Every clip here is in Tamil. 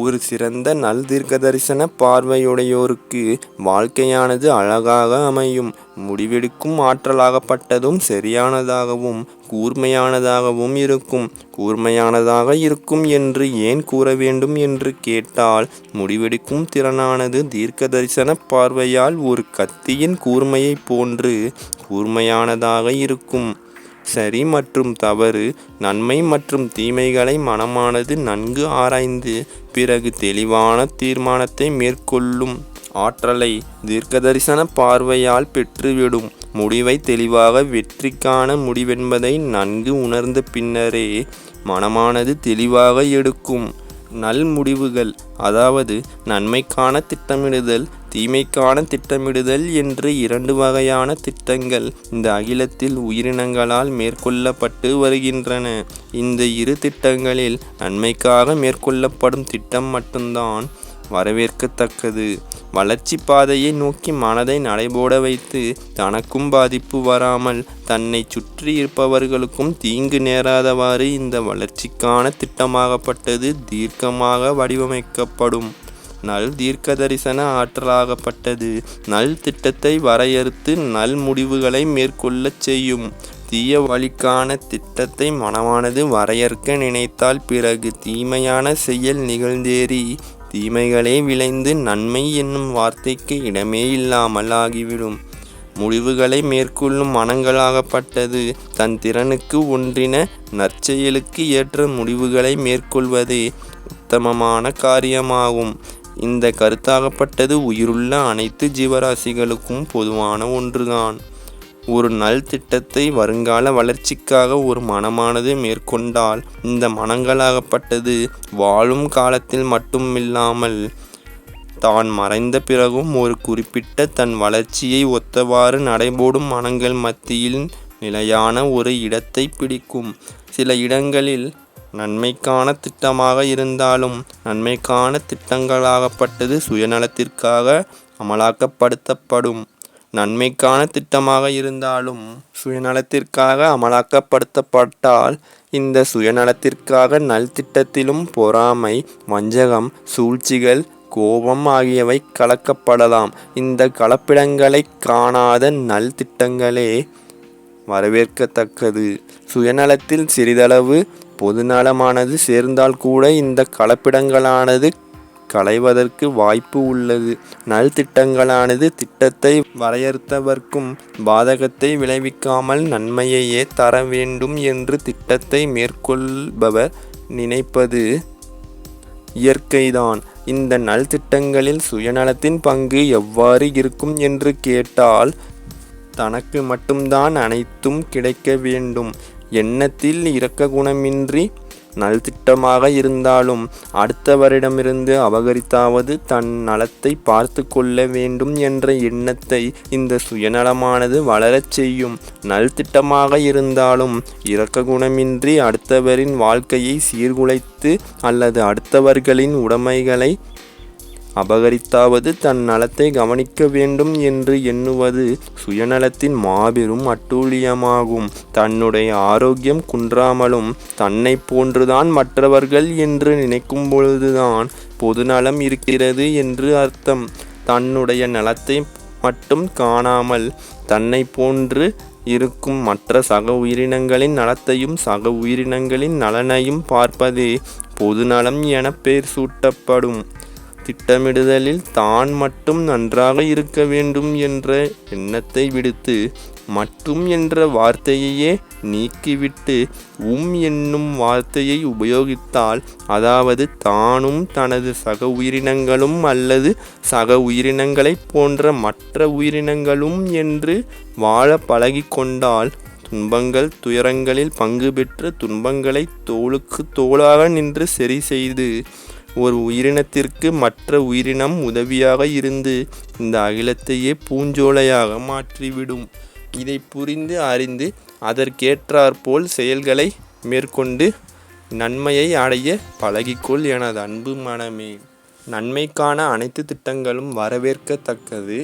ஒரு சிறந்த நல் தீர்க்கதரிசன பார்வையுடையோருக்கு வாழ்க்கையானது அழகாக அமையும். முடிவெடுக்கும் ஆற்றலாகப்பட்டதும் சரியானதாகவும் கூர்மையானதாகவும் இருக்கும். கூர்மையானதாக இருக்கும் என்று ஏன் கூற வேண்டும் என்று கேட்டால், முடிவெடுக்கும் திறனானது தீர்க்க தரிசன பார்வையால் ஒரு கத்தியின் கூர்மையைப் போன்று கூர்மையானதாக இருக்கும். சரி மற்றும் தவறு, நன்மை மற்றும் தீமைகளை மனமானது நன்கு ஆராய்ந்து பிறகு தெளிவான தீர்மானத்தை மேற்கொள்ளும் ஆற்றலை தீர்க்கதரிசன பார்வையால் பெற்றுவிடும். முடிவை தெளிவாக வெற்றிக்கான முடிவென்பதை நன்கு உணர்ந்த பின்னரே மனமானது தெளிவாக எடுக்கும். நல் முடிவுகள், அதாவது நன்மைக்கான திட்டமிடுதல், தீமைக்கான திட்டமிடுதல் என்று இரண்டு வகையான திட்டங்கள் இந்த அகிலத்தில் உயிரினங்களால் மேற்கொள்ளப்பட்டு வருகின்றன. இந்த இரு திட்டங்களில் நன்மைக்காக மேற்கொள்ளப்படும் திட்டம் மட்டும்தான் வரவேற்கத்தக்கது. வளர்ச்சி பாதையை நோக்கி மனதை நடைபோட வைத்து தனக்கும் பாதிப்பு வராமல் தன்னை சுற்றி இருப்பவர்களுக்கும் தீங்கு நேராதவாறு இந்த வளர்ச்சிக்கான திட்டமாகப்பட்டது தீர்க்கமாக வடிவமைக்கப்படும். நல் தீர்க்க தரிசன ஆற்றலாகப்பட்டது நல் திட்டத்தை வரையறுத்து நல் முடிவுகளை மேற்கொள்ளச் செய்யும். தீய வழிக்கான திட்டத்தை மனமானது வரையறுக்க நினைத்தால் பிறகு தீமையான செயல் நிகழ்ந்தேறி தீமைகளே விளைந்து நன்மை என்னும் வார்த்தைக்கு இடமே இல்லாமல் ஆகிவிடும். முடிவுகளை மேற்கொள்ளும் மனங்களாகப்பட்டது தன் திறனுக்கு ஒன்றின நற்செயலுக்கு ஏற்ற முடிவுகளை மேற்கொள்வதே உத்தமமான காரியமாகும். இந்த கருத்தாகப்பட்டது உயிருள்ள அனைத்து ஜீவராசிகளுக்கும் பொதுவான ஒன்றுதான். ஒரு நல் திட்டத்தை வருங்கால வளர்ச்சிக்காக ஒரு மனமானது மேற்கொண்டால் இந்த மனங்களாகப்பட்டது வாழும் காலத்தில் மட்டுமில்லாமல் தான் மறைந்த பிறகும் ஒரு குறிப்பிட்ட தன் வளர்ச்சியை ஒத்தவாறு நடைபோடும் மனங்கள் மத்தியில் நிலையான ஒரு இடத்தை பிடிக்கும். சில இடங்களில் நன்மைக்கான திட்டமாக இருந்தாலும் நன்மைக்கான திட்டங்களாகப்பட்டது சுயநலத்திற்காக அமலாக்கப்படுத்தப்படும். நன்மைக்கான திட்டமாக இருந்தாலும் சுயநலத்திற்காக அமலாக்கப்படுத்தப்பட்டால் இந்த சுயநலத்திற்காக நல் திட்டத்திலும் பொறாமை, வஞ்சகம், சூழ்ச்சிகள், கோபம் ஆகியவை கலக்கப்படலாம். இந்த கலப்பிடங்களை காணாத நல் திட்டங்களே வரவேற்கத்தக்கது. சுயநலத்தில் சிறிதளவு பொதுநலமானது சேர்ந்தால் கூட இந்த கலப்பிடங்களானது களைவதற்கு வாய்ப்பு உள்ளது. நல் திட்டங்களானது திட்டத்தை வரையறுத்தவர்க்கும் பாதகத்தை விளைவிக்காமல் நன்மையையே தர வேண்டும் என்று திட்டத்தை மேற்கொள்பவர் நினைப்பது இயற்கைதான். இந்த நல் திட்டங்களில் சுயநலத்தின் பங்கு எவ்வாறு இருக்கும் என்று கேட்டால், தனக்கு மட்டும்தான் அனைத்தும் கிடைக்க வேண்டும் எண்ணத்தில் இரக்க குணமின்றி நல் திட்டமாக இருந்தாலும் அடுத்தவரிடமிருந்து அபகரித்தாவது தன் நலத்தை பார்த்து கொள்ள வேண்டும் என்ற எண்ணத்தை இந்த சுயநலமானது வளரச் செய்யும். நல் திட்டமாக இருந்தாலும் இரக்க குணமின்றி அடுத்தவரின் வாழ்க்கையை சீர்குலைத்து அல்லது அடுத்தவர்களின் உடைமைகளை அபகரித்தாவது தன் நலத்தை கவனிக்க வேண்டும் என்று எண்ணுவது சுயநலத்தின் மாபெரும் அட்டூழியமாகும். தன்னுடைய ஆரோக்கியம் குன்றாமலும் தன்னை போன்றுதான் மற்றவர்கள் என்று நினைக்கும் பொழுதுதான் பொதுநலம் இருக்கிறது என்று அர்த்தம். தன்னுடைய நலத்தை மட்டும் காணாமல் தன்னை போன்று இருக்கும் மற்ற சக உயிரினங்களின் நலத்தையும் சக உயிரினங்களின் நலனையும் பார்ப்பதே பொதுநலம் என பெயர் சூட்டப்படும். திட்டமிடுதலில் தான் மட்டும் நன்றாக இருக்க வேண்டும் என்ற எண்ணத்தை விடுத்து மட்டும் என்ற வார்த்தையையே நீக்கிவிட்டு என்னும் வார்த்தையை உபயோகித்தால், அதாவது தானும் தனது சக உயிரினங்களும் அல்லது சக உயிரினங்களைப் போன்ற மற்ற உயிரினங்களும் என்று வாழ பழகிக்கொண்டால் துன்பங்கள் துயரங்களில் பங்கு பெற்று துன்பங்களை தோளுக்கு தோளாக நின்று சரி செய்து ஒரு உயிரினத்திற்கு மற்ற உயிரினம் உதவியாக இருந்து இந்த அகிலத்தையே பூஞ்சோலையாக மாற்றிவிடும். இதை புரிந்து அறிந்து அதற்கேற்றாற்போல் செயல்களை மேற்கொண்டு நன்மையை அடைய பழகிக்கொள் எனது அன்பு மனமே. நன்மைக்கான அனைத்து திட்டங்களும் வரவேற்கத்தக்கது.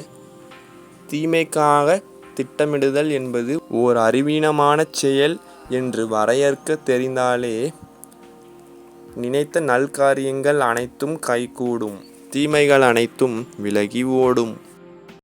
தீமைக்காக திட்டமிடுதல் என்பது ஓர் அறிவீனமான செயல் என்று வரையறுக்க தெரிந்தாலே நினைத்த நல்காரியங்கள் அனைத்தும் கைகூடும், தீமைகள் அனைத்தும் விலகி ஓடும்.